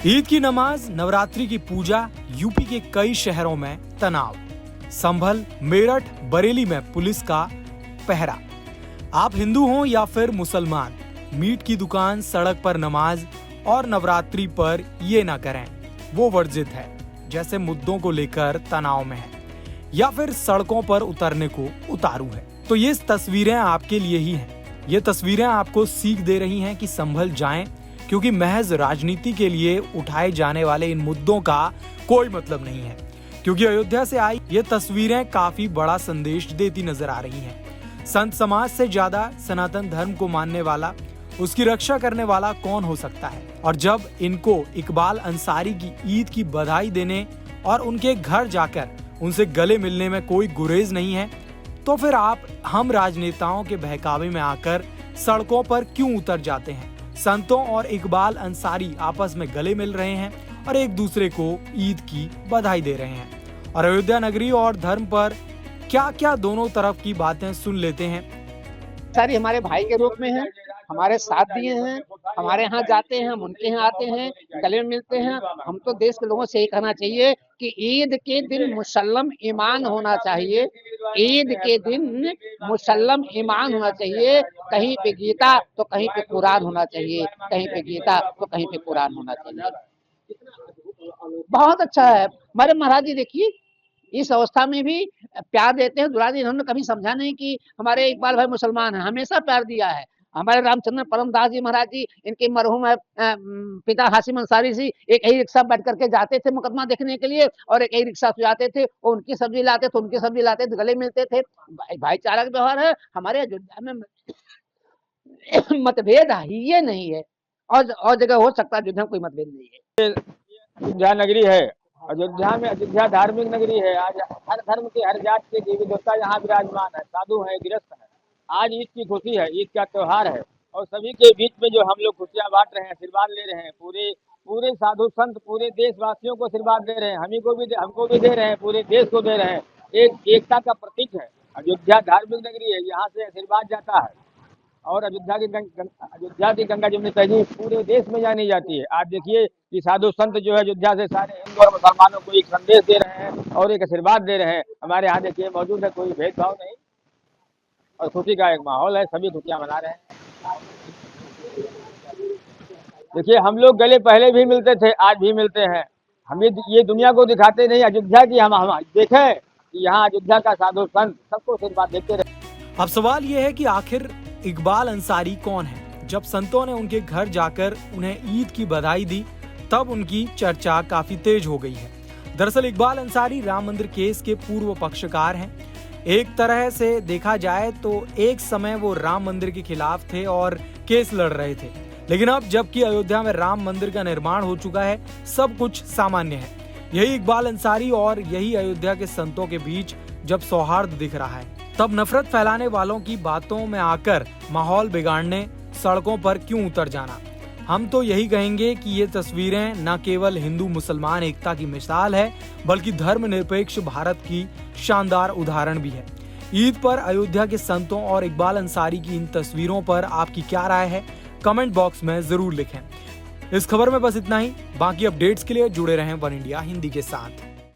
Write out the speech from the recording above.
ईद की नमाज, नवरात्रि की पूजा, यूपी के कई शहरों में तनाव, संभल, मेरठ, बरेली में पुलिस का पहरा। आप हिंदू हो या फिर मुसलमान, मीट की दुकान, सड़क पर नमाज और नवरात्रि पर ये ना करें, वो वर्जित है। जैसे मुद्दों को लेकर तनाव में है या फिर सड़कों पर उतरने को उतारू है। तो ये तस्वीरें आपके लिए ही हैं। ये तस्वीरें आपको सीख दे रही हैं कि संभल जाएं, क्योंकि महज राजनीति के लिए उठाए जाने वाले इन मुद्दों का कोई मतलब नहीं है। क्योंकि अयोध्या से आई ये तस्वीरें काफी बड़ा संदेश देती नजर आ रही हैं। संत समाज से ज्यादा सनातन धर्म को मानने वाला, उसकी रक्षा करने वाला कौन हो सकता है। और जब इनको इकबाल अंसारी की ईद की बधाई देने और उनके घर जाकर उनसे गले मिलने में कोई गुरेज नहीं है, तो फिर आप हम राजनेताओं के बहकावे में आकर सड़कों पर क्यों उतर जाते हैं। संतों और इकबाल अंसारी आपस में गले मिल रहे हैं और एक दूसरे को ईद की बधाई दे रहे हैं। और अयोध्या नगरी और धर्म पर क्या क्या दोनों तरफ की बातें सुन लेते हैं। सारी हमारे भाई के रूप में हैं, हमारे साथ दिए हैं, हमारे यहाँ जाते हैं, हम उनके यहाँ आते हैं, गले में मिलते हैं। हम तो देश के लोगों से यही कहना चाहिए कि ईद के दिन मुसल्लम ईमान होना चाहिए। ईद के दिन मुसल्लम ईमान होना चाहिए। कहीं पे गीता तो कहीं पे कुरान होना चाहिए, कहीं पे गीता तो कहीं पे कुरान होना चाहिए। बहुत अच्छा है। हमारे महाराज जी देखिए, इस अवस्था में भी प्यार देते हैं, दुलार। इन्होंने कभी समझा नहीं कि हमारे इकबाल भाई मुसलमान हैं, हमेशा प्यार दिया है। हमारे रामचंद्र परमदास जी महाराज जी, इनके मरहूम पिता हाशिम अंसारी जी, एक ही रिक्शा बैठ करके जाते थे मुकदमा देखने के लिए, और एक ही रिक्शा से जाते थे। वो उनकी सब्जी लाते थे, उनकी सब्जी लाते थे, गले मिलते थे। भाईचारा का व्यवहार है। हमारे अयोध्या में मतभेद ही ये नहीं है, और जगह हो सकता है अयोध्या में कोई मतभेद नहीं है। अयोध्या नगरी है। अयोध्या में अयोध्या धार्मिक नगरी है। आज हर धर्म के, हर जात के देवी देवता यहाँ विराजमान है, साधु है, गृहस्थ है। आज ईद की खुशी है, ईद का त्योहार है, और सभी के बीच में जो हम लोग खुशियाँ बांट रहे हैं, आशीर्वाद ले रहे हैं, पूरे पूरे साधु संत पूरे देशवासियों को आशीर्वाद दे रहे हैं, हमको भी दे रहे हैं, पूरे देश को दे रहे हैं। एक एकता का प्रतीक है। अयोध्या धार्मिक नगरी है, यहाँ से आशीर्वाद जाता है। और अयोध्या की गंगा जमुनी तहजीब पूरे देश में जानी जाती है। आज देखिए कि साधु संत जो है अयोध्या से सारे हिंदू और मुसलमानों को एक संदेश दे रहे हैं और एक आशीर्वाद दे रहे हैं। हमारे यहाँ देखिए मौजूद है, कोई भेदभाव नहीं, और खुशी का एक माहौल है, सभी खुशियाँ मना रहे हैं। देखिए, हम लोग गले पहले भी मिलते थे, आज भी मिलते हैं। हम ये दुनिया को दिखाते नहीं, अयोध्या की हम देखें कि यहाँ अयोध्या का साधु संत सबको आशीर्वाद देते रहे। अब सवाल ये है कि आखिर इकबाल अंसारी कौन है। जब संतों ने उनके घर जाकर उन्हें ईद की बधाई दी, तब उनकी चर्चा काफी तेज हो गई है। दरअसल इकबाल अंसारी राम मंदिर केस के पूर्व पक्षकार हैं। एक तरह से देखा जाए तो एक समय वो राम मंदिर के खिलाफ थे और केस लड़ रहे थे, लेकिन अब जबकि अयोध्या में राम मंदिर का निर्माण हो चुका है, सब कुछ सामान्य है। यही इकबाल अंसारी और यही अयोध्या के संतों के बीच जब सौहार्द दिख रहा है, तब नफरत फैलाने वालों की बातों में आकर माहौल बिगाड़ने सड़कों पर क्यों उतर जाना। हम तो यही कहेंगे कि ये तस्वीरें न केवल हिंदू मुसलमान एकता की मिसाल है, बल्कि धर्मनिरपेक्ष भारत की शानदार उदाहरण भी है। ईद पर अयोध्या के संतों और इकबाल अंसारी की इन तस्वीरों पर आपकी क्या राय है, कमेंट बॉक्स में जरूर लिखें। इस खबर में बस इतना ही। बाकी अपडेट्स के लिए जुड़े रहें वन इंडिया हिंदी के साथ।